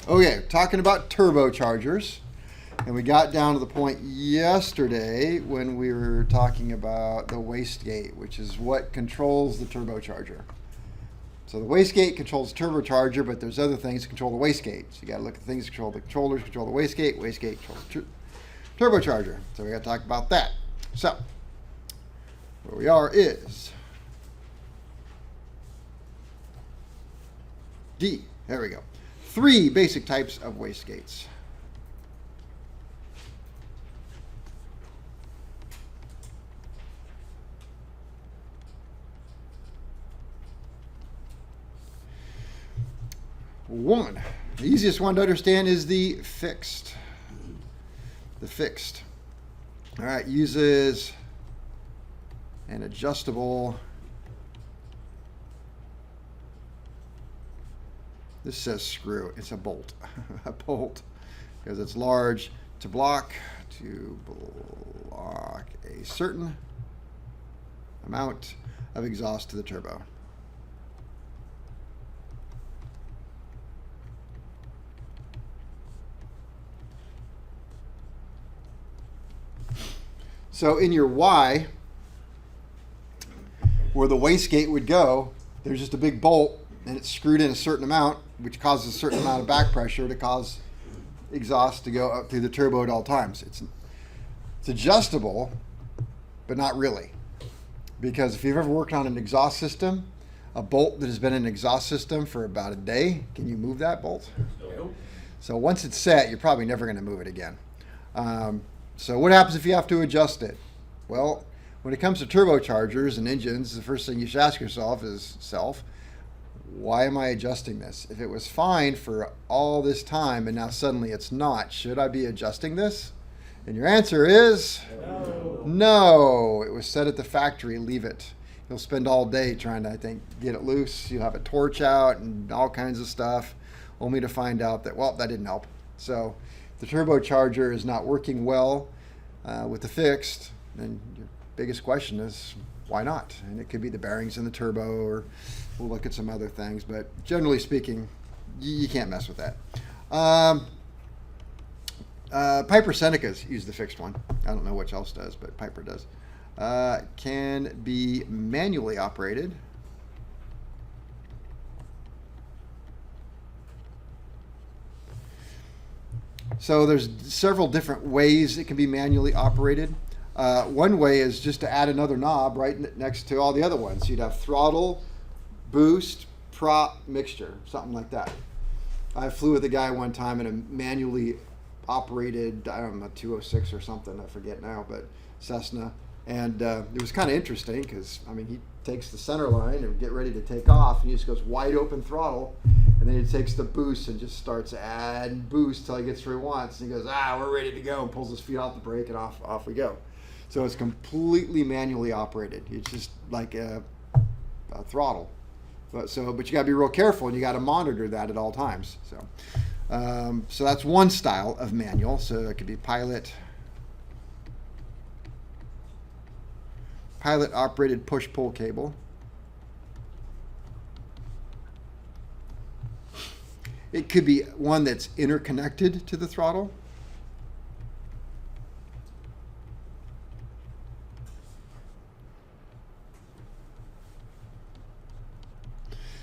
Okay, talking about turbochargers. And we got down to the point yesterday when we were talking about the wastegate, which is what controls the turbocharger. So the wastegate controls the turbocharger, but there's other things that control the wastegate. So you got to look at things that control the controllers, control the wastegate controls the turbocharger. So we got to talk about that. So where we are is D. There we go. 3 basic types of wastegates. One, the easiest one to understand is the fixed. The fixed. All right, uses an adjustable. This says screw. It's a bolt. A bolt, because it's large to block a certain amount of exhaust to the turbo. So in your Y, where the wastegate would go, there's just a big bolt, and it's screwed in a certain amount, which causes a certain amount of back pressure to cause exhaust to go up through the turbo at all times. It's adjustable, but not really. Because if you've ever worked on an exhaust system, a bolt that has been in an exhaust system for about a day, can you move that bolt? No. So once it's set, you're probably never going to move it again. So what happens if you have to adjust it? Well, when it comes to turbochargers and engines, the first thing you should ask yourself is, why am I adjusting this? If it was fine for all this time and now suddenly it's not, should I be adjusting this? And your answer is no. It was set at the factory, leave it. You'll spend all day trying to, I think, get it loose. You'll have a torch out and all kinds of stuff, only to find out that, well, that didn't help. So the turbocharger is not working well with the fixed, then your biggest question is, why not? And it could be the bearings in the turbo, or we'll look at some other things, but generally speaking, you can't mess with that. Piper Senecas use the fixed one. I don't know which else does, but Piper does. Can be manually operated. So there's several different ways it can be manually operated. One way is just to add another knob right next to all the other ones. You'd have throttle, boost, prop, mixture, something like that. I flew with a guy one time in a manually operated, I don't know, 206 or something, I forget now, but Cessna. And it was kind of interesting because, I mean, he takes the center line and get ready to take off, and he just goes wide open throttle, and then he takes the boost and just starts adding boost till he gets where he wants. And he goes, we're ready to go, and pulls his feet off the brake, and off we go. So it's completely manually operated. It's just like a throttle. But you got to be real careful, and you got to monitor that at all times. So that's one style of manual. So it could be pilot operated push-pull cable. It could be one that's interconnected to the throttle.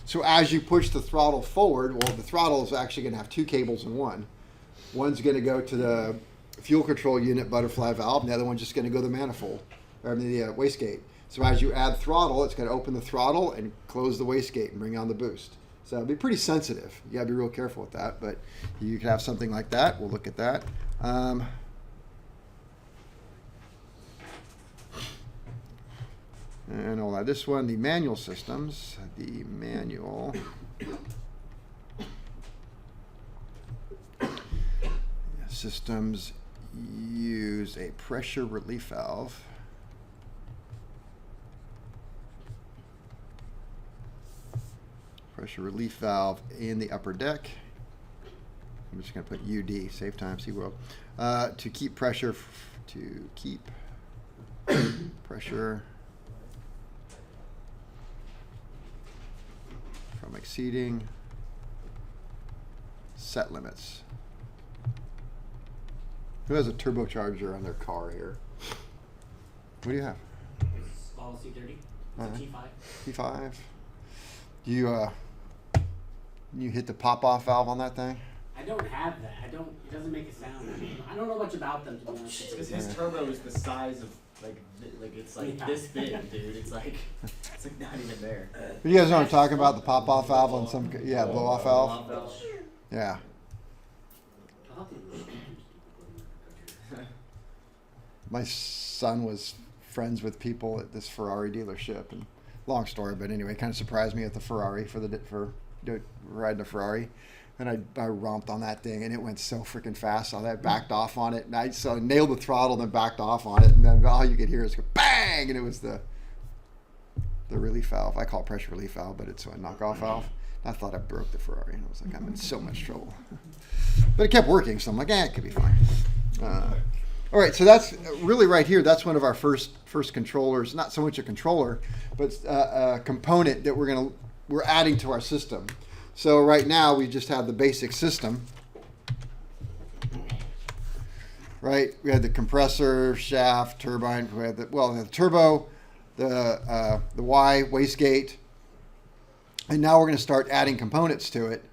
So as you push the throttle forward, well, the throttle is actually going to have 2 cables in one. One's going to go to the fuel control unit butterfly valve, and the other one's just going to go to the manifold, or the wastegate. So as you add throttle, it's going to open the throttle and close the wastegate and bring on the boost. So it'll be pretty sensitive. You got to be real careful with that, but you could have something like that. We'll look at that. And all that. This one, the manual systems. The manual systems use a pressure relief valve. Pressure relief valve in the upper deck. I'm just going to put UD, save time, SeaWorld, to keep pressure, pressure from exceeding set limits. Who has a turbocharger on their car here? What do you have? Small C30. It's a T5. T5. Do you hit the pop-off valve on that thing? I don't have that. It doesn't make a sound. I don't know much about them, to be honest. Because his turbo is the size of it's like this big, dude. It's like not even there. But you guys know what I'm talking about? The pop-off valve on some, blow-off valve. Yeah. My son was friends with people at this Ferrari dealership, and long story, but anyway, it kind of surprised me at the Ferrari for riding a Ferrari, and I romped on that thing, and it went so freaking fast. So I backed off on it, and I nailed the throttle, and then backed off on it, and then all you could hear is go bang, and it was the relief valve. I call it pressure relief valve, but it's a knockoff valve. I thought I broke the Ferrari, and I was like, I'm in so much trouble. But it kept working, so I'm like, it could be fine. All right, so that's really right here. That's one of our first controllers. Not so much a controller, but a component that we're adding to our system. So right now we just have the basic system. Right, we had the compressor, shaft, turbine. We had the turbo, the Y wastegate, and now we're going to start adding components to it.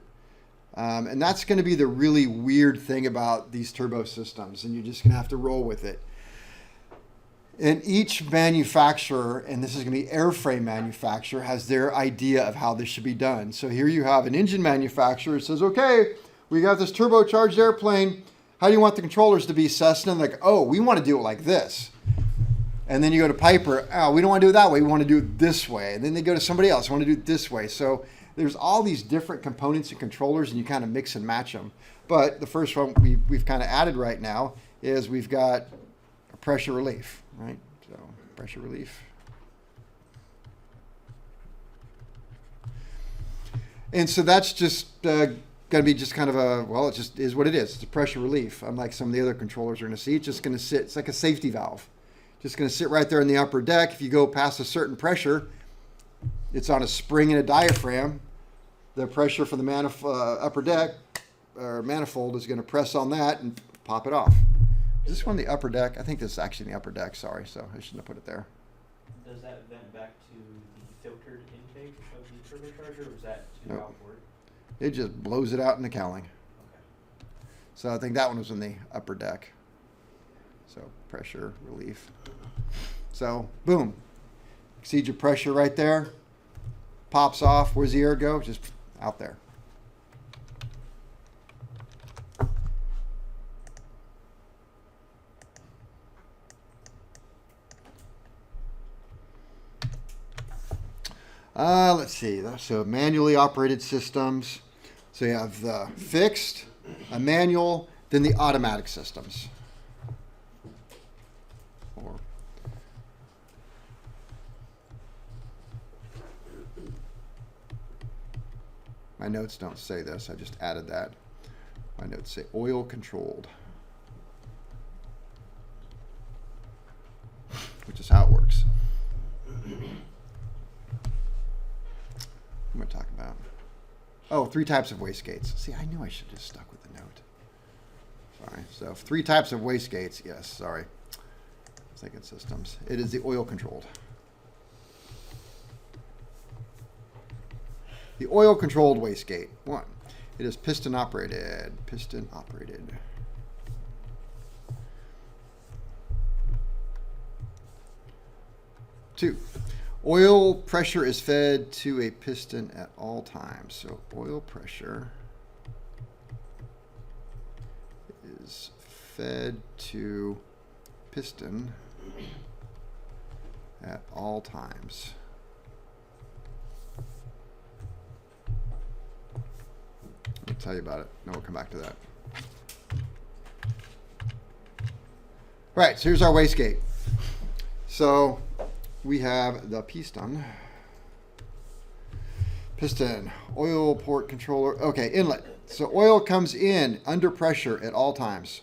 And that's going to be the really weird thing about these turbo systems, and you're just going to have to roll with it. And each manufacturer, and this is going to be airframe manufacturer, has their idea of how this should be done. So here you have an engine manufacturer that says, okay, we got this turbocharged airplane. How do you want the controllers to be, Cessna? And like, oh, we want to do it like this. And then you go to Piper, oh, we don't want to do it that way. We want to do it this way. And then they go to somebody else, want to do it this way. So there's all these different components and controllers, and you kind of mix and match them. But the first one we've kind of added right now is we've got a pressure relief, right? So pressure relief. And so that's just going to be just kind of it just is what it is. It's a pressure relief. Unlike some of the other controllers we're going to see, it's just going to sit. It's like a safety valve. Just going to sit right there in the upper deck. If you go past a certain pressure, it's on a spring and a diaphragm. The pressure from the upper deck or manifold is going to press on that and pop it off. Is this one the upper deck? I think this is actually the upper deck. Sorry, so I shouldn't have put it there. Does that vent back to the filtered intake of the turbocharger, or is that to outboard? It just blows it out in the cowling. Okay. So I think that one was in the upper deck. So pressure relief. So boom, exceed your pressure right there. Pops off. Where's the air go? Just out there. Let's see. So manually operated systems. So you have the fixed, a manual, then the automatic systems. My notes don't say this. I just added that. My notes say oil controlled, which is how it works. What am I talking about? Oh, 3 types of wastegates. See, I knew I should have just stuck with the note. Sorry. So 3 types of wastegates. Yes, sorry. I was thinking systems. It is the oil controlled. The oil-controlled wastegate. 1. It is piston-operated. Piston-operated. 2. Oil pressure is fed to a piston at all times. So oil pressure is fed to piston at all times. I'll tell you about it. No, we'll come back to that. Right, so here's our wastegate. So we have the piston, oil port controller. Okay, inlet. So oil comes in under pressure at all times.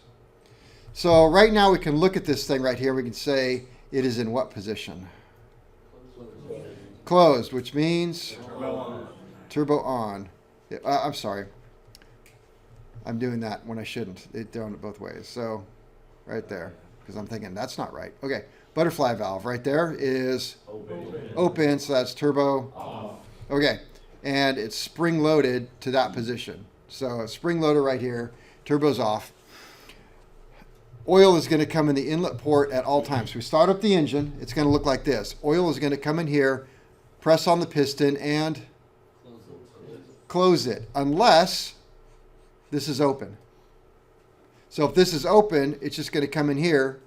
So right now we can look at this thing right here. We can say it is in what position? Closed, which means turbo on. I'm sorry. I'm doing that when I shouldn't. It's doing it both ways. So right there, because I'm thinking that's not right. Okay, butterfly valve right there is open, so that's turbo. Okay, and it's spring loaded to that position. So spring loader right here, turbo's off. Oil is going to come in the inlet port at all times. So we start up the engine, it's going to look like this. Oil is going to come in here, press on the piston, and close it, unless this is open. So if this is open, it's just going to come in here,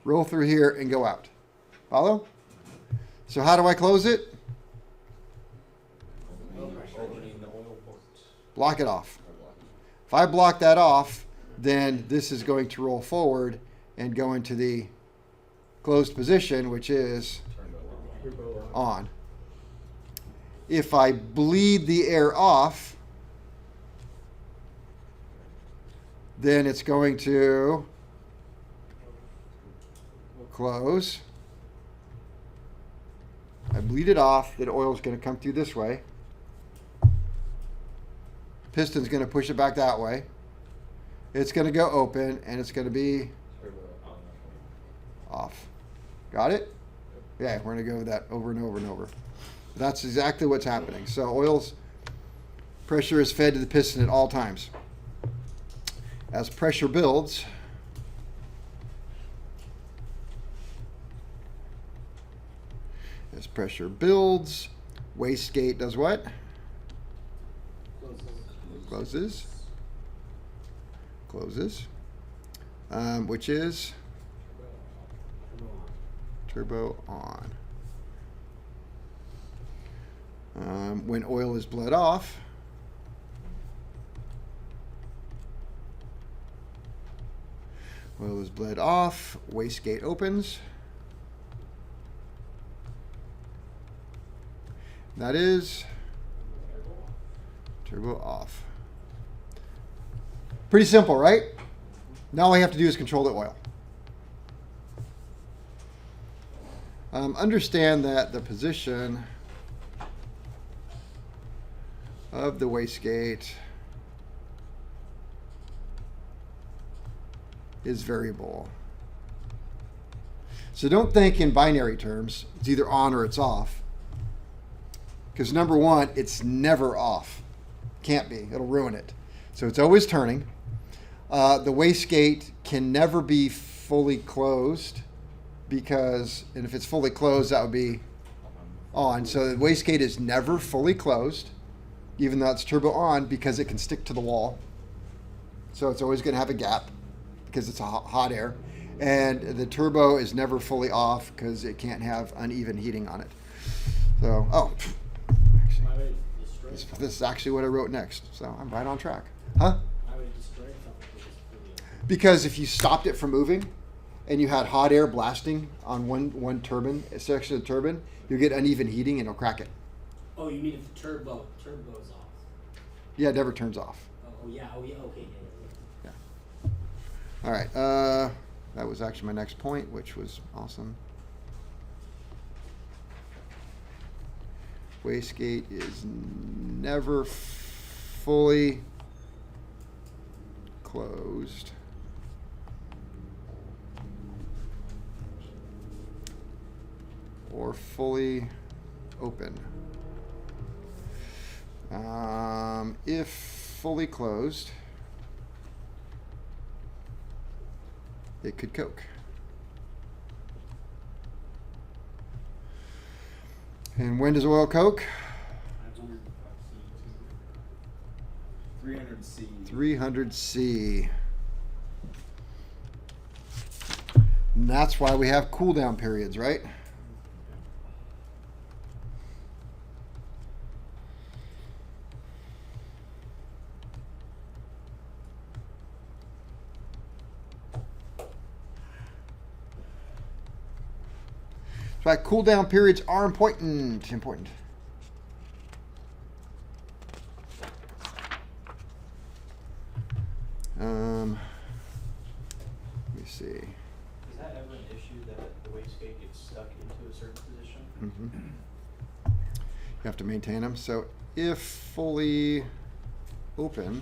roll through here, and go out. Follow? So how do I close it? Opening the oil port. Block it off. If I block that off, then this is going to roll forward and go into the closed position, which is on. If I bleed the air off, then it's going to close. I bleed it off, the oil is going to come through this way. Piston's going to push it back that way. It's going to go open, and it's going to be off. Got it? Yeah, we're going to go with that over and over and over. That's exactly what's happening. So oil's pressure is fed to the piston at all times. As pressure builds, wastegate does what? Closes. Which is turbo on. When oil is bled off, wastegate opens. That is turbo off. Pretty simple, right? Now all I have to do is control the oil. Understand that the position of the wastegate is variable. So don't think in binary terms. It's either on or it's off. Because number one, it's never off. Can't be. It'll ruin it. So it's always turning. The wastegate can never be fully closed because, and if it's fully closed, that would be on. So the wastegate is never fully closed, even though it's turbo on, because it can stick to the wall. So it's always going to have a gap because it's a hot air. And the turbo is never fully off because it can't have uneven heating on it. So, this is actually what I wrote next. So I'm right on track. Huh? Because if you stopped it from moving and you had hot air blasting on one turbine, a section of the turbine, you'll get uneven heating and it'll crack it. Oh, you mean if the turbo's off? Yeah, it never turns off. Oh yeah, okay. Yeah. All right. That was actually my next point, which was awesome. Wastegate is never fully closed. Or fully open. If fully closed, it could coke. And when does oil coke? 300 C. 300 C. And that's why we have cool down periods, right? That's why cool down periods are important. Let me see. Is that ever an issue that the wastegate gets stuck into a certain position? Mm-hmm. You have to maintain them. So if fully open,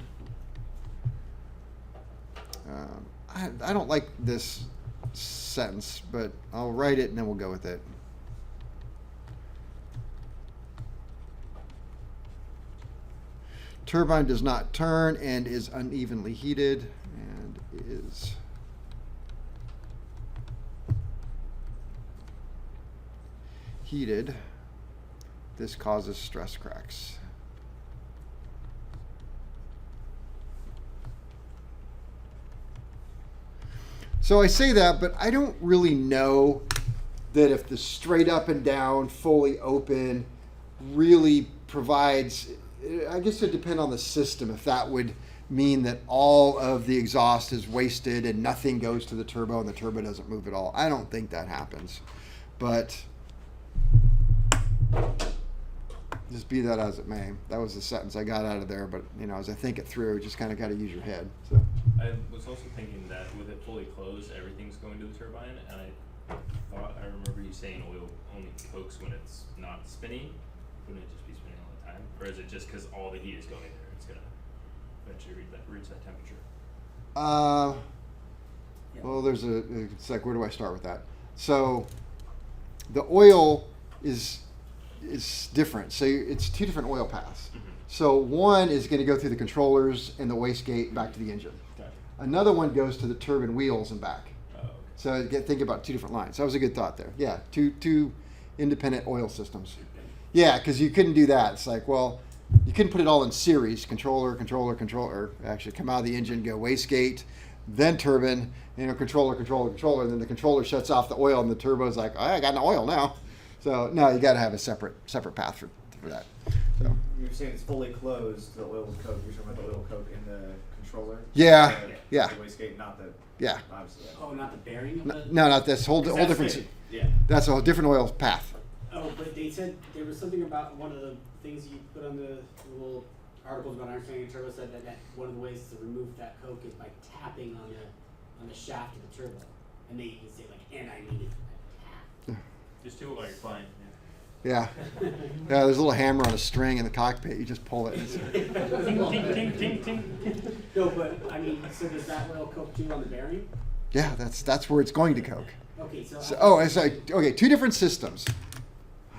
I don't like this sentence, but I'll write it and then we'll go with it. Turbine does not turn and is unevenly heated and is heated. This causes stress cracks. So I say that, but I don't really know that if the straight up and down, fully open really provides, I guess it would depend on the system, if that would mean that all of the exhaust is wasted and nothing goes to the turbo and the turbo doesn't move at all. I don't think that happens. But just be that as it may. That was the sentence I got out of there, but you know, as I think it through, just kind of got to use your head. So I was also thinking that with it fully closed, everything's going to the turbine, and I remember you saying oil only cokes when it's not spinning. Wouldn't it just be spinning all the time? Or is it just because all the heat is going there, it's going to eventually reach that temperature? Well, it's like, where do I start with that? So the oil is different. So it's two different oil paths. Mm-hmm. So one is going to go through the controllers and the wastegate back to the engine. Gotcha. Another one goes to the turbine wheels and back. Oh, okay. So think about two different lines. That was a good thought there. Yeah, two independent oil systems. Yeah, because you couldn't do that. It's like, well, you couldn't put it all in series, controller, actually come out of the engine, go wastegate, then turbine, controller, and then the controller shuts off the oil and the turbo's like, oh, I got no oil now. So no, you got to have a separate path for that. So You're saying it's fully closed, the oil coke. You're talking about the oil coke in the controller? Yeah, The yeah. wastegate, not the. Yeah. Obviously. Oh, not the bearing of the. No, not this whole That's different. it. Yeah. That's a whole different oil path. Oh, but they said there was something about one of the things you put on the little articles about understanding a turbo said that one of the ways to remove that coke is by tapping on the shaft of the turbo, and they even say like, and I mean it, tap. Just do it while you're flying. Yeah. Yeah, there's a little hammer on a string in the cockpit. You just pull it. Ting, ting, ting, ting, ting. No, but I mean, so does that oil coke too on the bearing? Yeah, that's where it's going to coke. Okay, so. Okay, two different systems.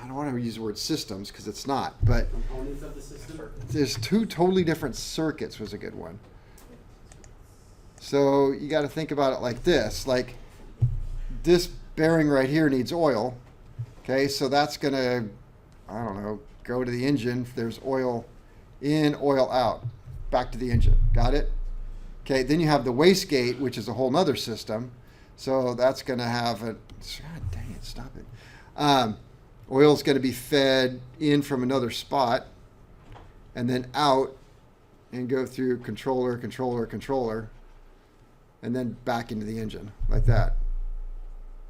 I don't want to use the word systems because it's not, but Components of the system. there's two totally different circuits was a good one. So you got to think about it like this. Like this bearing right here needs oil. Okay, so that's going to, I don't know, go to the engine. There's oil in, oil out, back to the engine. Got it? Okay, then you have the wastegate, which is a whole nother system. So that's going to have a, God dang it, stop it. Oil's going to be fed in from another spot and then out and go through controller, and then back into the engine like that.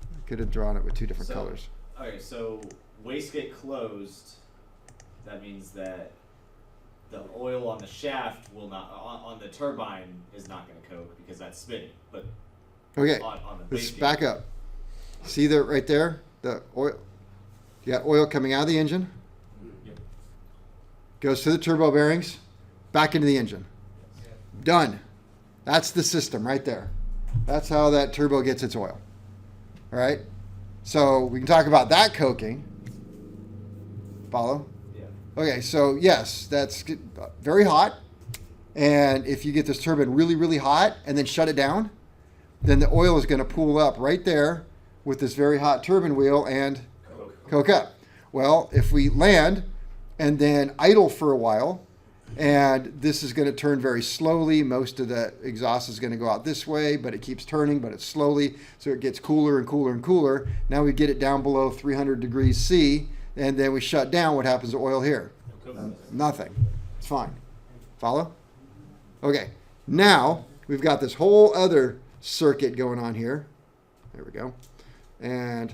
I could have drawn it with two different colors. Okay, so wastegate closed. That means that the oil on the shaft will not, on the turbine is not going to coke because that's spinning. But Okay, on the let's wastegate- back up. See that right there? The oil. You got oil coming out of the engine, Yep. goes to the turbo bearings, back into the engine. Done. That's the system right there. That's how that turbo gets its oil. All right? So we can talk about that coking. Follow? Yeah. Okay, so yes, that's very hot. And if you get this turbine really, really hot and then shut it down, then the oil is going to pool up right there with this very hot turbine wheel and coke up. Well, if we land and then idle for a while, and this is going to turn very slowly. Most of the exhaust is going to go out this way, but it keeps turning, but it's slowly, so it gets cooler and cooler and cooler. Now we get it down below 300 degrees C, and then we shut down. What happens to oil here? Nothing. It's fine. Follow? Okay. Now we've got this whole other circuit going on here. There we go. And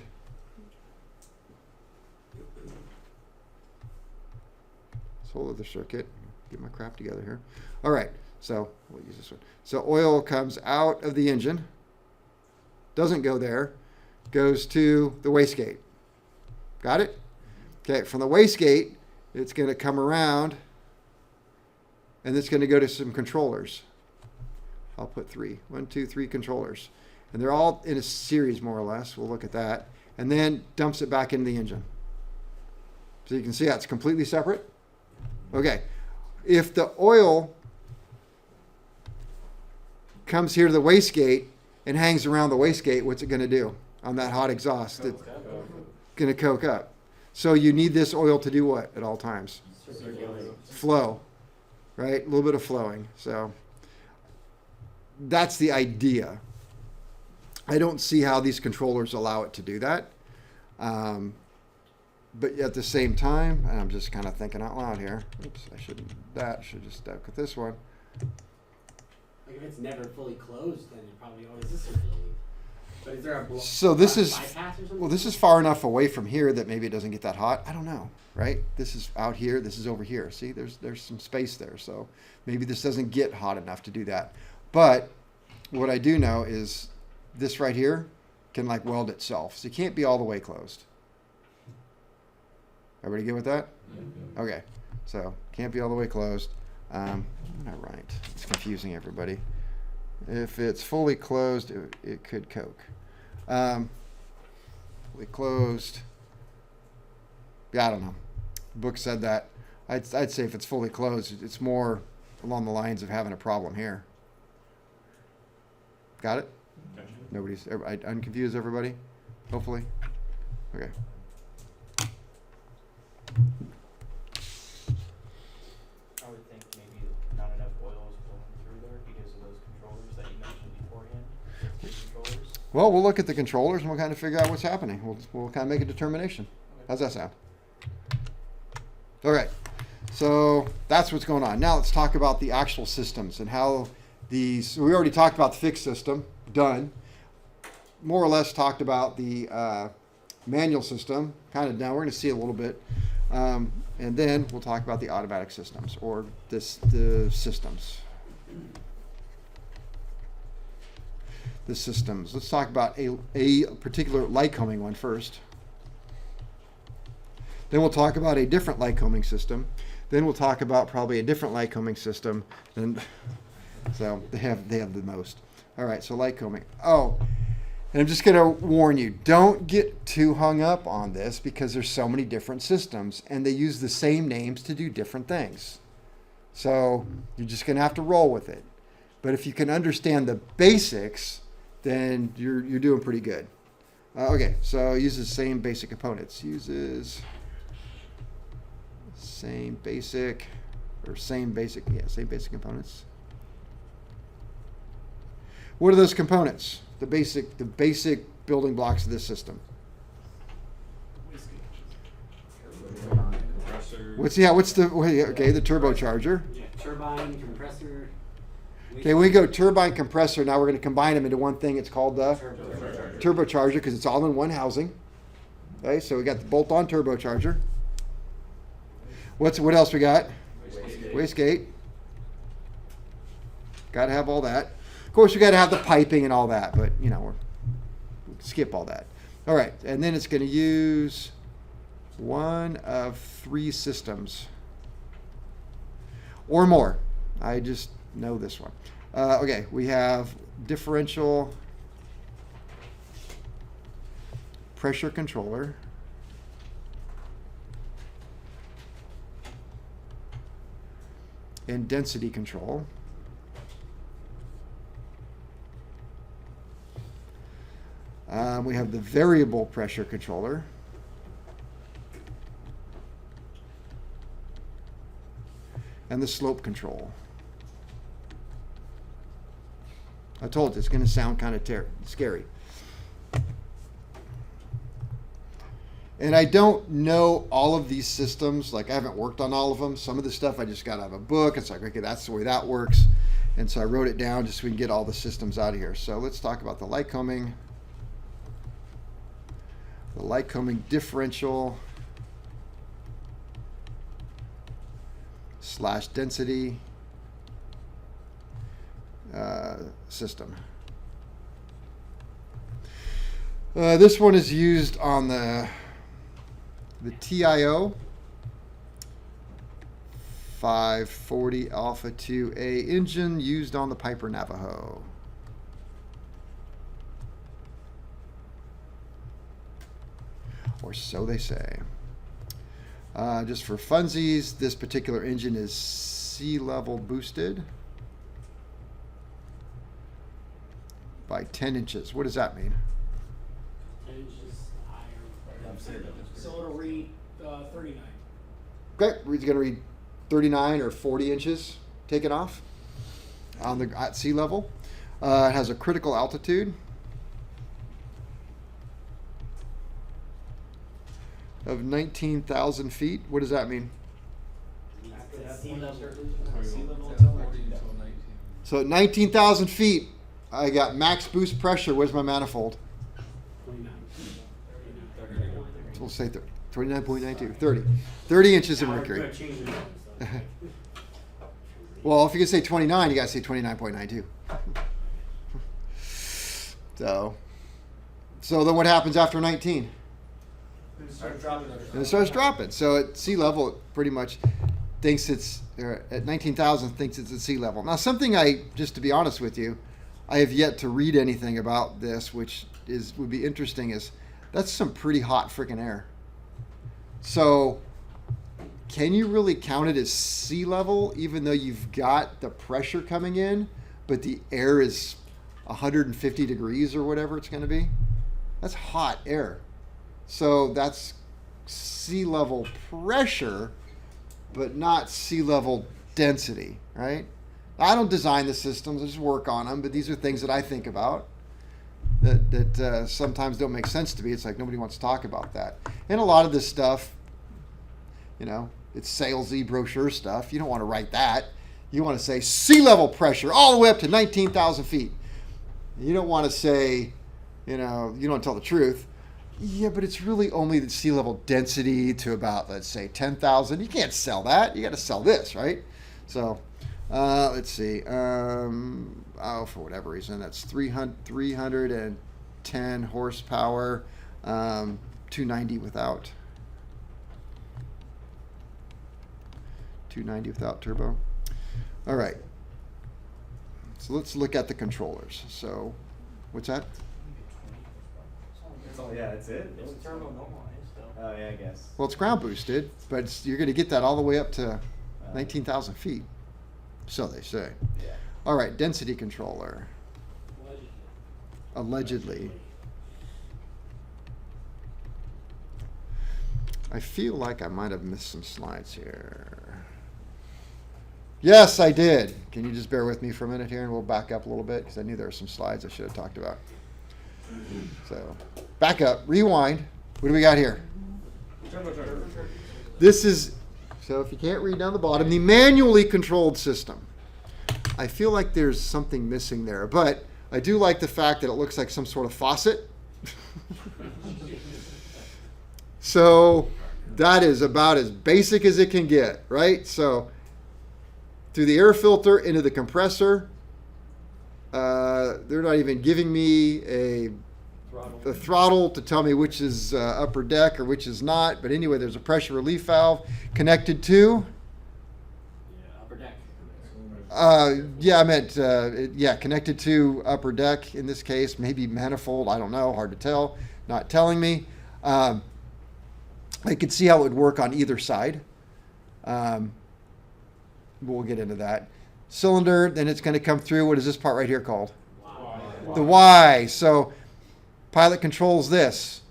this whole other circuit. Get my crap together here. All right, so we'll use this one. So oil comes out of the engine, doesn't go there, goes to the wastegate. Got it? Okay, from the wastegate, it's going to come around, and it's going to go to some controllers. I'll put 3. 1, 2, 3 controllers. And they're all in a series, more or less. We'll look at that. And then dumps it back into the engine. So you can see how it's completely separate. Okay. If the oil comes here to the wastegate and hangs around the wastegate, what's it going to do on that hot exhaust? It's going to coke up. So you need this oil to do what at all times? Flow, right? A little bit of flowing. So that's the idea. I don't see how these controllers allow it to do that. But at the same time, and I'm just kind of thinking out loud here. Oops, I shouldn't. That should just stuck with this one. Like if it's never fully closed, then it probably always is circulating. But is there a So this is bypass or something? well, this is far enough away from here that maybe it doesn't get that hot. I don't know, right? This is out here. This is over here. See, there's some space there, so maybe this doesn't get hot enough to do that. But what I do know is this right here can like weld itself, so it can't be all the way closed. Everybody good with that? Yeah. Okay, so can't be all the way closed. I'm not right. It's confusing everybody. If it's fully closed, it could coke. Fully closed. Yeah, I don't know. The book said that. I'd say if it's fully closed, it's more along the lines of having a problem here. Got it? Gotcha. Nobody's. I unconfused everybody. Hopefully. Okay. I would think maybe not enough oil is flowing through there because of those controllers that you mentioned beforehand. The controllers. Well, we'll look at the controllers and we'll kind of figure out what's happening. We'll kind of make a determination. How's that sound? All right. So that's what's going on. Now let's talk about the actual systems and how these. We already talked about the fixed system. Done. More or less talked about the manual system. Kind of now we're going to see a little bit. And then we'll talk about the automatic systems or the systems. The systems. Let's talk about a particular Lycoming one first. Then we'll talk about a different Lycoming system. Then we'll talk about probably a different Lycoming system. And so they have the most. All right, so Lycoming. Oh, and I'm just going to warn you, don't get too hung up on this because there's so many different systems and they use the same names to do different things. So you're just going to have to roll with it. But if you can understand the basics, then you're doing pretty good. Okay, so it uses the same basic components. Uses same basic components. What are those components? The basic building blocks of this system. Compressor. What's the turbocharger. Yeah, turbine, compressor. Okay, we go turbine, compressor. Now we're going to combine them into one thing. It's called the Turbocharger. turbocharger because it's all in one housing. Okay, so we got the bolt-on turbocharger. What else we got? Wastegate. Got to have all that. Of course, we got to have the piping and all that, but we'll skip all that. All right, and then it's going to use one of 3 systems or more. I just know this one. Okay, we have differential pressure controller. And density control. We have the variable pressure controller. And the slope control. I told you, it's going to sound kind of scary. And I don't know all of these systems. Like, I haven't worked on all of them. Some of the stuff I just got out of a book. It's like, okay, that's the way that works. And so I wrote it down just so we can get all the systems out of here. So let's talk about the Lycoming. The Lycoming differential / density system. This one is used on the TIO 540 Alpha 2A engine used on the Piper Navajo. Or so they say. Just for funsies, this particular engine is sea level boosted by 10 inches. What does that mean? 10 inches higher. So it'll read 39. Okay, we're going to read 39 or 40 inches taken off at sea level. It has a critical altitude of 19,000 feet. What does that mean? After that Sea point, level. sea level until 19. So at 19,000 feet, I got max boost pressure. Where's my manifold? 29. So we'll say 29.92, 30. 30 inches of mercury. We're changing numbers, so. Well, if you can say 29, you got to say 29.92. So then what happens after 19? Start dropping. And it starts dropping. So at sea level, it pretty much thinks it's, at 19,000, thinks it's at sea level. Now, something just to be honest with you, I have yet to read anything about this, which would be interesting, is that's some pretty hot freaking air. So can you really count it as sea level, even though you've got the pressure coming in, but the air is 150 degrees or whatever it's going to be? That's hot air. So that's sea level pressure, but not sea level density, right? I don't design the systems, I just work on them, but these are things that I think about that sometimes don't make sense to me. It's like nobody wants to talk about that. And a lot of this stuff, you know, it's salesy brochure stuff. You don't want to write that. You want to say sea level pressure all the way up to 19,000 feet. You don't want to say, you know, you don't tell the truth. Yeah, but it's really only the sea level density to about, let's say, 10,000. You can't sell that. You got to sell this, right? So, let's see. For whatever reason, that's 310 horsepower, 290 without. 290 without turbo. All right. So let's look at the controllers. So, what's that? Oh yeah, that's it. It's turbo normalized though. Oh yeah, I guess. Well, it's ground boosted, but you're going to get that all the way up to 19,000 feet. So they say. Yeah. All right, density controller. Allegedly. I feel like I might have missed some slides here. Yes, I did. Can you just bear with me for a minute here and we'll back up a little bit because I knew there were some slides I should have talked about. So, back up, rewind. What do we got here? This is, so if you can't read down the bottom, the manually controlled system. I feel like there's something missing there, but I do like the fact that it looks like some sort of faucet. So that is about as basic as it can get, right? So through the air filter into the compressor, they're not even giving me a throttle to tell me which is upper deck or which is not. But anyway, there's a pressure relief valve connected to. Upper deck. Yeah, I meant, connected to upper deck in this case, maybe manifold, I don't know, hard to tell, not telling me. I could see how it would work on either side. We'll get into that. Cylinder, then it's going to come through, what is this part right here called? The Y. So pilot controls this.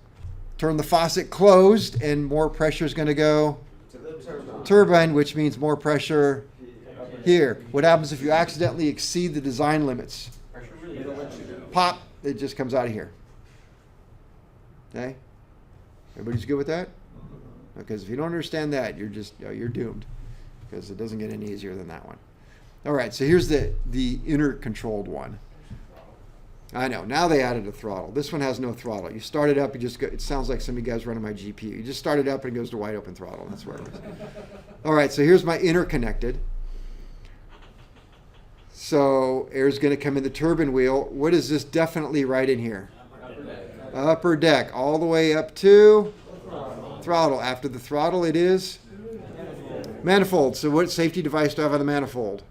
Turn the faucet closed and more pressure is going to go To the turbine. turbine, which means more pressure here. What happens if you accidentally exceed the design limits? Pressure really It'll let you know. Pop, it just comes out of here. Okay? Everybody's good with that? Because if you don't understand that, you're doomed. Because it doesn't get any easier than that one. All right, so here's the inner controlled one. I know, now they added a throttle. This one has no throttle. You start it up, you just go, it sounds like some of you guys running my GPU. You just start it up and it goes to wide open throttle. That's where it is. All right, so here's my interconnected. So air's going to come in the turbine wheel. What is this definitely right in here? Upper deck, all the way up to throttle. After the throttle, it is Manifold. So what safety device do I have on the manifold?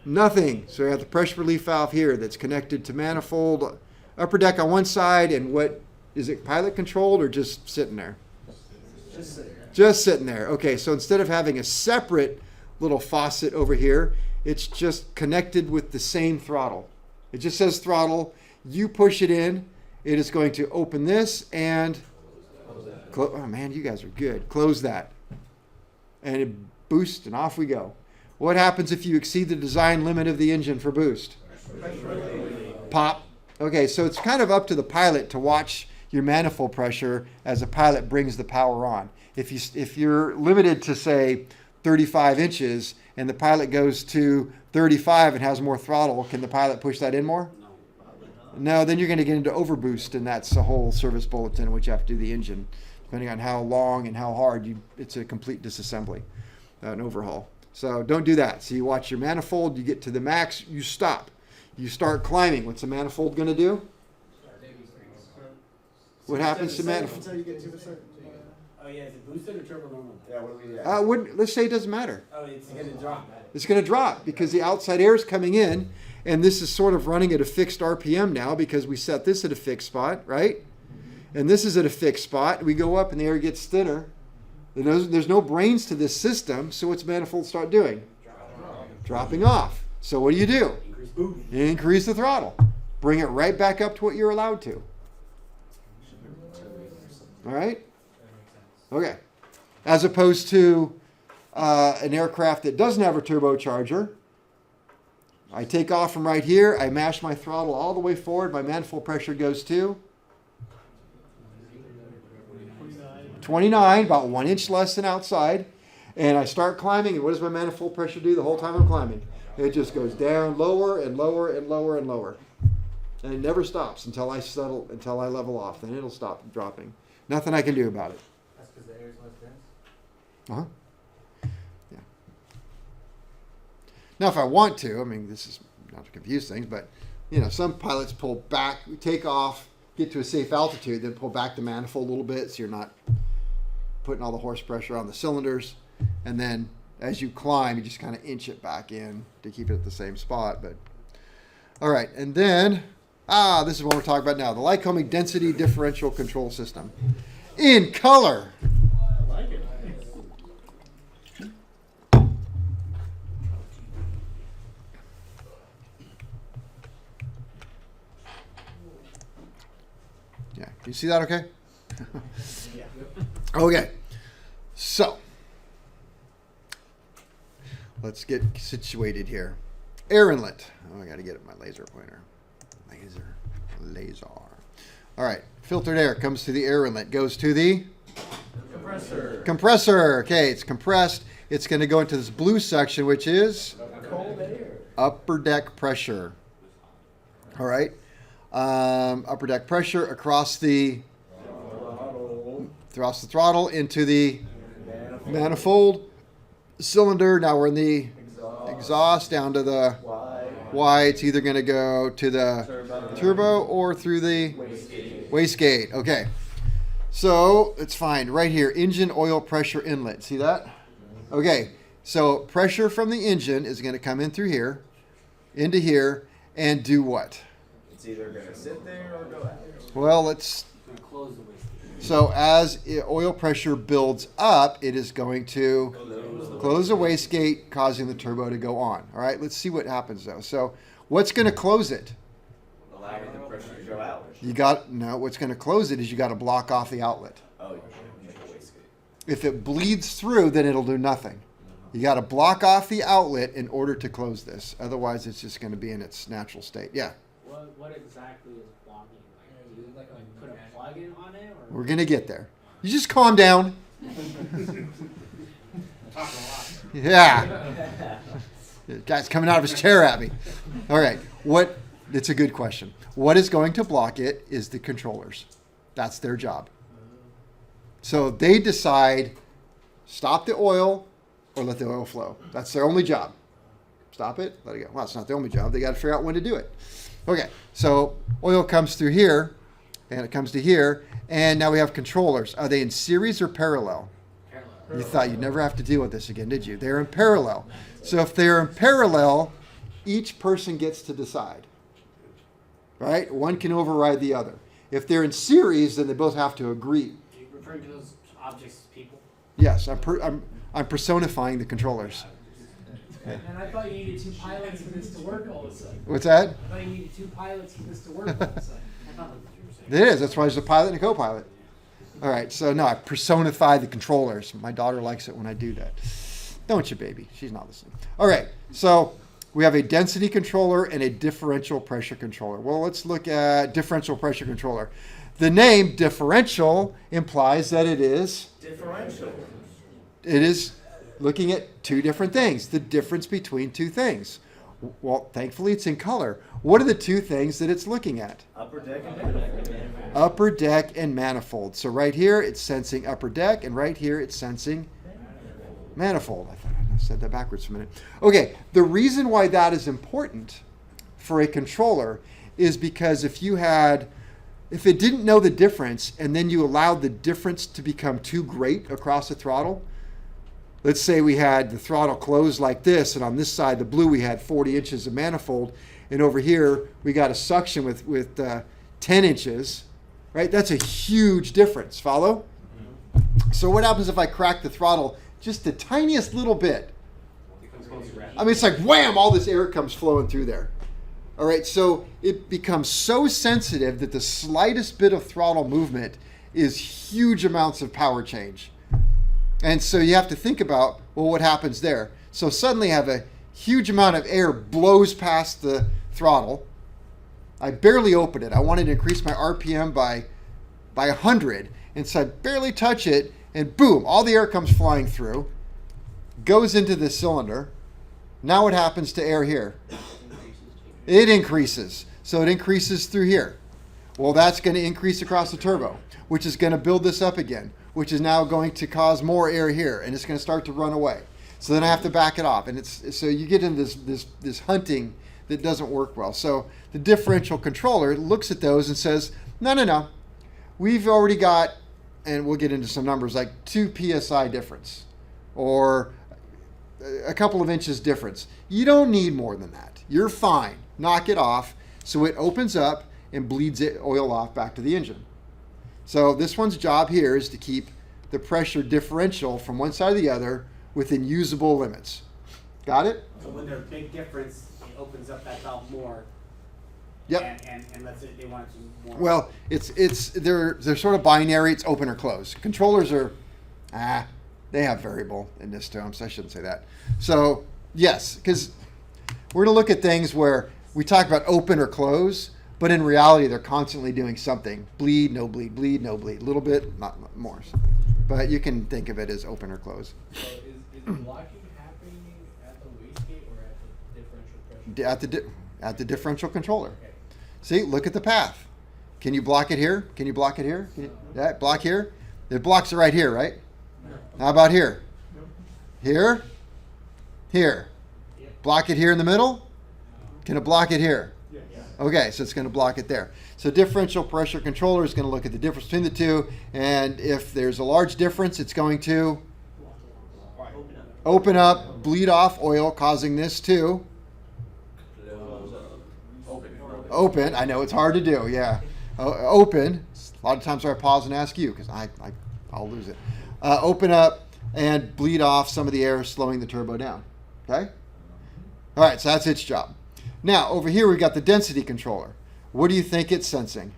Nothing. So I have the pressure relief valve here that's connected to manifold, upper deck on one side, and what is it, pilot controlled or just sitting there? Just sitting there. Just sitting there. Okay, so instead of having a separate little faucet over here, it's just connected with the same throttle. It just says throttle. You push it in, it is going to open this and oh man, you guys are good. Close that. And it boosts and off we go. What happens if you exceed the design limit of the engine for boost? Pop. Okay, so it's kind of up to the pilot to watch your manifold pressure as the pilot brings the power on. If you're limited to say 35 inches and the pilot goes to 35 and has more throttle, can the pilot push that in more? No, then you're going to get into overboost, and that's a whole service bulletin which you have to do the engine. Depending on how long and how hard, it's a complete disassembly, an overhaul. So don't do that. So you watch your manifold, you get to the max, you stop. You start climbing. What's the manifold going to do? What happens to manifold? Until you get 2%. Oh yeah, is it boosted or turbo normal? Yeah, what do we do? Let's say it doesn't matter. Oh, it's gonna drop. It's going to drop because the outside air is coming in, and this is sort of running at a fixed RPM now because we set this at a fixed spot, right? And this is at a fixed spot. We go up and the air gets thinner. There's no brains to this system, so what's manifold start doing? Dropping off. So what do? Increase boost. You increase the throttle. Bring it right back up to what you're allowed to. All right? Okay. As opposed to an aircraft that doesn't have a turbocharger. I take off from right here. I mash my throttle all the way forward. My manifold pressure goes to 29, about 1 inch less than outside. And I start climbing. And what does my manifold pressure do the whole time I'm climbing? It just goes down lower and lower and lower and lower. And it never stops until I level off. Then it'll stop dropping. Nothing I can do about it. That's because the air is less dense? Uh-huh. Yeah. Now, if I want to, I mean, this is not to confuse things, but, some pilots pull back, take off, get to a safe altitude, then pull back the manifold a little bit so you're not putting all the horse pressure on the cylinders. And then as you climb, you just kind of inch it back in to keep it at the same spot. But all right, and then, this is what we're talking about now, the Lycoming Density Differential Control System. In color. I like it. Yeah, you see that okay? Okay, so let's get situated here. Air inlet. Oh, I got to get my laser pointer. Laser. All right, filtered air comes to the air inlet, goes to the compressor. Okay, it's compressed. It's going to go into this blue section, which is Cold air. upper deck pressure. All right, upper deck pressure across the throttle into the manifold cylinder. Now we're in the exhaust down to the Y. It's either going to go to the turbo or through the wastegate. Okay, so it's fine right here. Engine oil pressure inlet. See that? Okay, so pressure from the engine is going to come in through here, into here, and do what? It's either going to sit there or go out. Well, let's. It's gonna close the wastegate. So as oil pressure builds up, it is going to close the wastegate, causing the turbo to go on. All right, let's see what happens though. So what's going to close it? Allowing the pressure to go out. What's going to close it is you got to block off the outlet. Oh, you make a wastegate. If it bleeds through, then it'll do nothing. You got to block off the outlet in order to close this. Otherwise, it's just going to be in its natural state. Yeah. What exactly is blocking? Like, do you like put a plug in on it, or? We're going to get there. You just calm down. I'm talking a lot. Yeah. The guy's coming out of his chair at me. All right. It's a good question. What is going to block it is the controllers. That's their job. So they decide, stop the oil or let the oil flow. That's their only job. Stop it, let it go. Well, it's not the only job. They got to figure out when to do it. Okay, so oil comes through here, and it comes to here, and now we have controllers. Are they in series or parallel? Parallel. You thought you'd never have to deal with this again, did you? They're in parallel. So if they're in parallel, each person gets to decide. Right? One can override the other. If they're in series, then they both have to agree. Are you referring to those objects as people? Yes, I'm personifying the controllers. And I thought you needed 2 pilots for this to work all of a sudden. What's that? I thought you needed 2 pilots for this to work all of a sudden. I thought that's what you were saying. It is. That's why there's a pilot and a co-pilot. All right. So no, I personify the controllers. My daughter likes it when I do that. Don't you, baby? She's not listening. All right. So we have a density controller and a differential pressure controller. Well, let's look at differential pressure controller. The name differential implies that it is Differential. it is looking at two different things, the difference between two things. Well, thankfully it's in color. What are the two things that it's looking at? Upper deck and manifold. Upper deck and manifold. So right here it's sensing upper deck, and right here it's sensing manifold. I thought I said that backwards for a minute. Okay, the reason why that is important for a controller is because if it didn't know the difference and then you allowed the difference to become too great across the throttle, let's say we had the throttle closed like this, and on this side, the blue, we had 40 inches of manifold, and over here, we got a suction with 10 inches, right? That's a huge difference. Follow? So what happens if I crack the throttle just the tiniest little bit? I mean, it's like wham, all this air comes flowing through there. All right, so it becomes so sensitive that the slightest bit of throttle movement is huge amounts of power change. And so you have to think about, well, what happens there? So suddenly I have a huge amount of air blows past the throttle. I barely open it. I wanted to increase my RPM by 100. And so I barely touch it, and boom, all the air comes flying through, goes into the cylinder. Now what happens to air here? It increases. So it increases through here. Well, that's going to increase across the turbo, which is going to build this up again, which is now going to cause more air here, and it's going to start to run away. So then I have to back it off, and so you get into this hunting that doesn't work well. So the differential controller looks at those and says, no, we've already got, and we'll get into some numbers, like 2 psi difference, or a couple of inches difference. You don't need more than that. You're fine. Knock it off. So it opens up and bleeds oil off back to the engine. So this one's job here is to keep the pressure differential from one side to the other within usable limits. Got it? So when there's a big difference, it opens up that valve more. Yep. And let's say they want it to more. Well, they're sort of binary. It's open or closed. Controllers are, they have variable in this to them, so I shouldn't say that. So yes, because we're going to look at things where we talk about open or close, but in reality, they're constantly doing something. Bleed, no bleed, bleed, no bleed. A little bit, not more. But you can think of it as open or close. So is blocking happening at the wastegate or at the differential pressure? At the differential controller. Okay. See, look at the path. Can you block it here? Can you block it here? Yeah, block here? It blocks it right here, right? No. How about here? No. Here? Here. Yeah. Block it here in the middle? Can it block it here? Yes. Okay, so it's going to block it there. So differential pressure controller is going to look at the difference between the two, and if there's a large difference, it's going to open up, bleed off oil, causing this to open. I know it's hard to do, yeah. Open. A lot of times I pause and ask you because I'll lose it. Open up and bleed off some of the air, slowing the turbo down. Okay? All right, so that's its job. Now, over here we've got the density controller. What do you think it's sensing?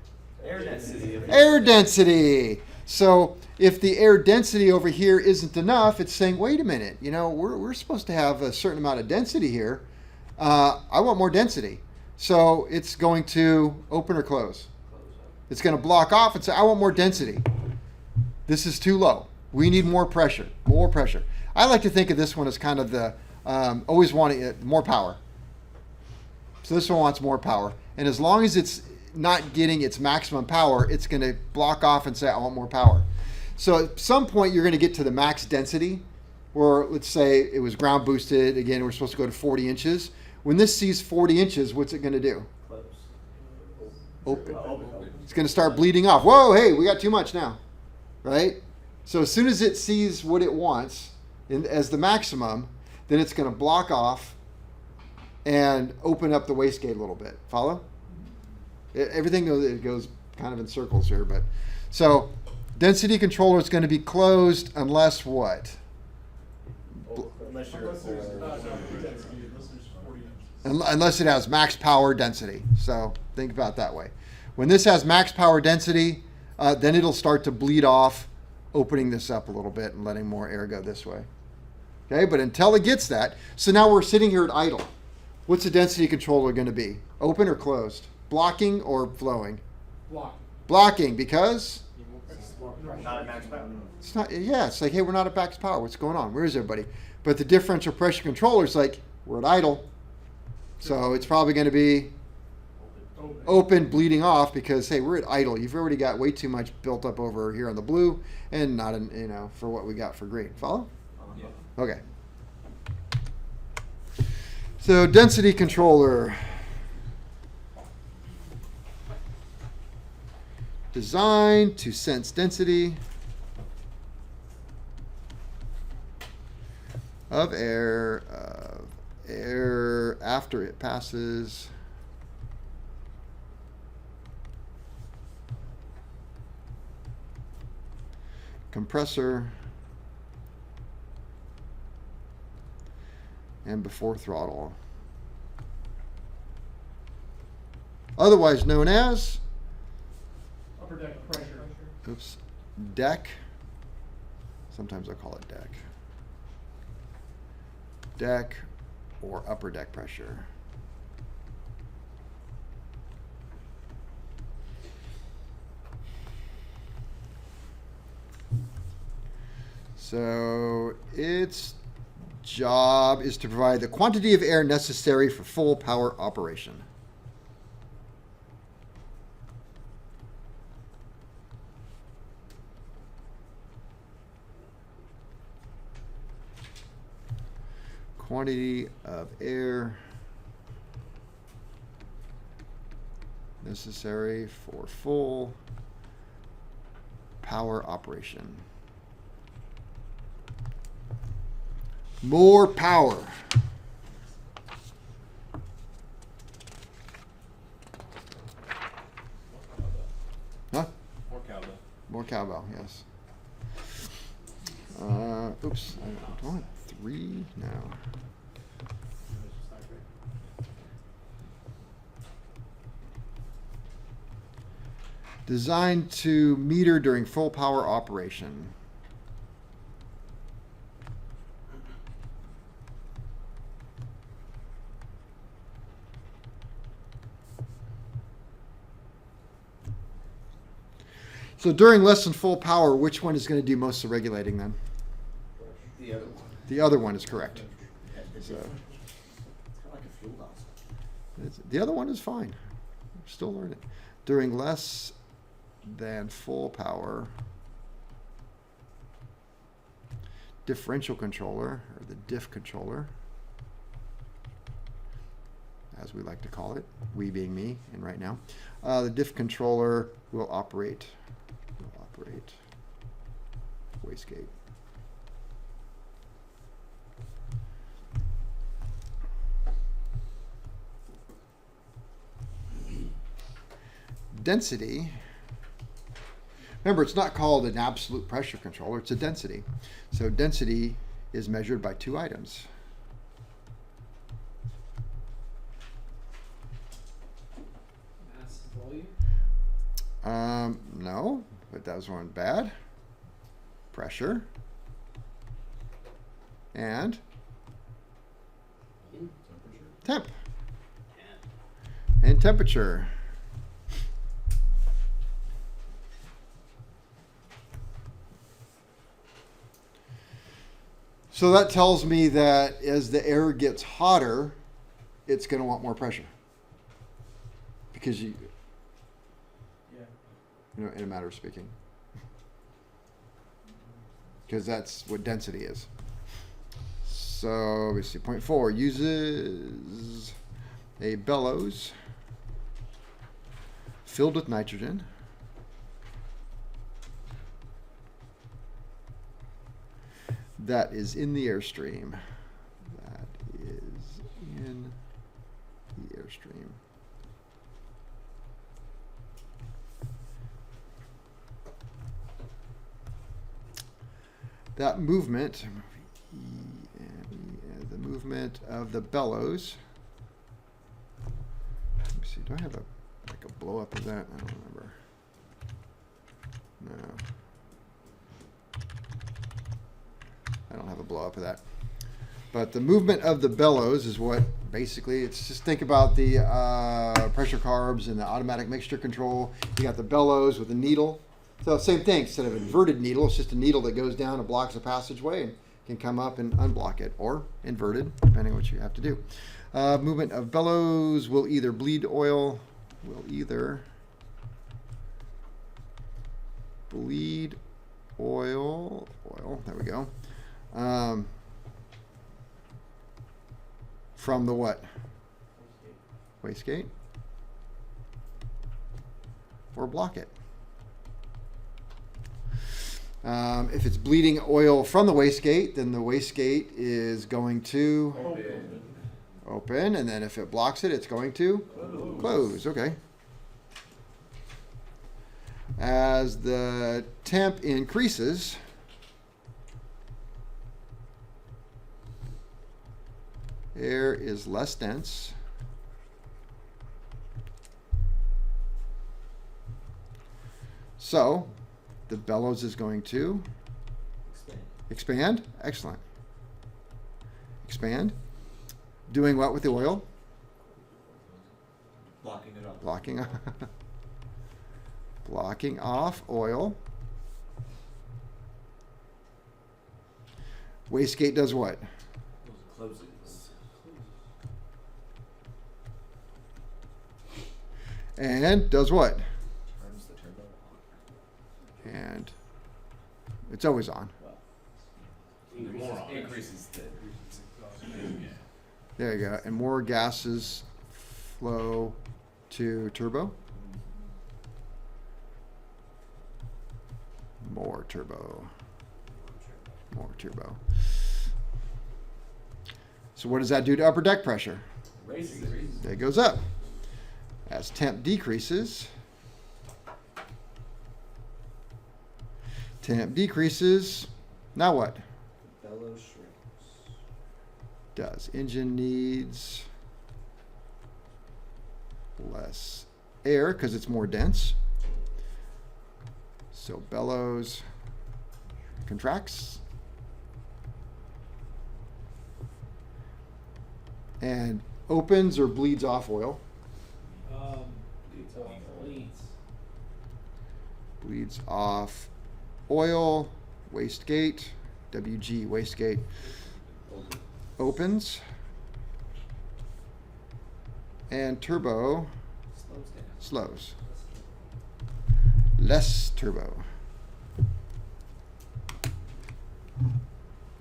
Air density. Air density. So if the air density over here isn't enough, it's saying, wait a minute, we're supposed to have a certain amount of density here. I want more density. So it's going to open or close. It's going to block off and say, I want more density. This is too low. We need more pressure, more pressure. I like to think of this one as kind of the always wanting more power. So this one wants more power. And as long as it's not getting its maximum power, it's going to block off and say, I want more power. So at some point, you're going to get to the max density, or let's say it was ground boosted. Again, we're supposed to go to 40 inches. When this sees 40 inches, what's it going to do? Close. Open. It's going to start bleeding off. Whoa, hey, we got too much now, right? So as soon as it sees what it wants as the maximum, then it's going to block off and open up the wastegate a little bit. Follow? Everything goes kind of in circles here, but so density controller is going to be closed unless what? Unless you're Unless it has max power density. So think about it that way. When this has max power density, then it'll start to bleed off, opening this up a little bit and letting more air go this way. Okay, but until it gets that, so now we're sitting here at idle. What's the density controller going to be? Open or closed? Blocking or flowing? Block. Blocking, because Not at max power. it's not. Yeah, it's like, hey, we're not at max power. What's going on? Where is everybody? But the differential pressure controller is like, we're at idle, so it's probably going to be open, bleeding off, because hey, we're at idle. You've already got way too much built up over here on the blue, and not in, for what we got for green. Follow? Yeah. Okay. So density controller. Designed to sense density of air after it passes compressor and before throttle. Otherwise known as Upper deck pressure. deck. Sometimes I call it deck. Deck or upper deck pressure. So its job is to provide the quantity of air necessary for full power operation. Quantity of air necessary for full power operation. More power. Huh? More cowbell. More cowbell, yes. Oops, I want 3 now. Designed to meter during full power operation. So during less than full power, which one is going to do most of the regulating then? the other one. The other one is correct. It's So kind of like a fuel nozzle. the other one is fine. Still learning. During less than full power, differential controller, or the diff controller, as we like to call it, we being me and right now, the diff controller will operate wastegate. Density. Remember, it's not called an absolute pressure controller, it's a density. So density is measured by 2 items. Mass volume. No, but that was one bad. Pressure. And temp. And temperature. So that tells me that as the air gets hotter, it's going to want more pressure. Because Yeah. in a matter of speaking. Because that's what density is. So let me see. Point 4 uses a bellows filled with nitrogen that is in the airstream. That is in the airstream. That movement, the movement of the bellows. Let me see, do I have a blow up of that? I don't remember. No. I don't have a blow up of that. But the movement of the bellows is what basically, it's just think about the pressure carbs and the automatic mixture control. You got the bellows with the needle. So same thing, instead of inverted needle, it's just a needle that goes down and blocks a passageway and can come up and unblock it, or inverted, depending on what you have to do. Movement of bellows will either bleed oil, there we go. From the what? Wastegate. Or block it. If it's bleeding oil from the wastegate, then the wastegate is going to open, and then if it blocks it, it's going to close. Okay. As the temp increases, air is less dense. So the bellows is going to expand. Excellent. Expand. Doing what with the oil? Blocking it off. Blocking off oil. Wastegate does what? Closes. And does what? Turns the turbo on. And it's always on. Increases the. There you go. And more gases flow to turbo. More turbo. More turbo. So what does that do to upper deck pressure? Raises it. It goes up. As temp decreases, now what? The bellow shrinks. Does engine needs less air because it's more dense. So bellows contracts. And opens or bleeds off oil. Bleeds. Bleeds off oil, wastegate, WG wastegate. Opens. And turbo Slows down. slows. Less turbo.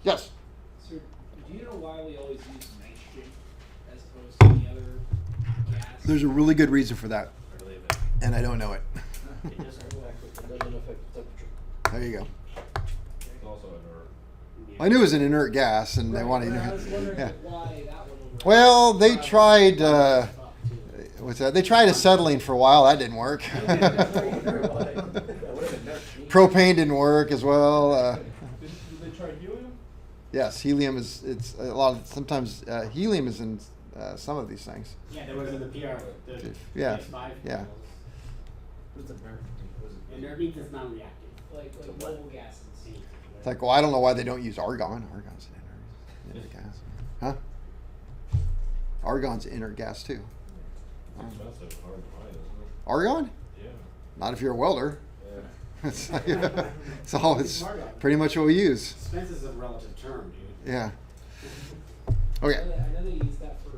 Yes. So, do you know why we always use nitrogen as opposed to any other gas? There's a really good reason for that, I believe it. and I don't know it. It doesn't affect the temperature. There you go. It's also I knew it was an inert gas, and they wanted. But I was wondering Yeah. why that one over. Well, they tried. What's that? They tried acetylene for a while. That didn't work. Propane didn't work as well. Did they try helium? Yes, helium is. It's a lot of. Sometimes helium is in some of these things. Yeah, there was in the PR, the Yeah, PS5. yeah. What's the nerve? And there means it's non-reactive. Like noble gases. It's like, well, I don't know why they don't use argon. Argon's an inert gas. Huh? Argon's inert gas too. expensive, hard to find, isn't it? Argon? Yeah. Not if you're a welder. Yeah. It's like, it's pretty much what we use. Expense is a relative term, dude. Yeah. Okay. I know they use that for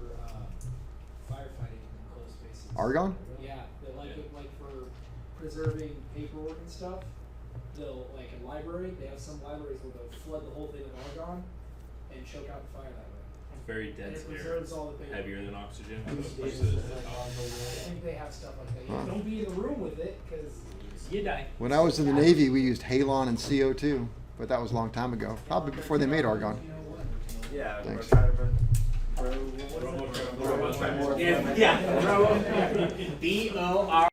firefighting in closed spaces. Argon? Yeah, they like it like for preserving paperwork and stuff. They'll like in library, they have some libraries where they'll flood the whole thing with argon and choke out the fire that way. Very And dense it air. preserves all the paper. Heavier than oxygen. I think they have stuff like that. Huh. Don't be in the room with it because You die. When I was in the Navy, we used halon and CO2. but that was a long time ago, probably before they made argon. Yeah, Thanks. Yeah, BOR.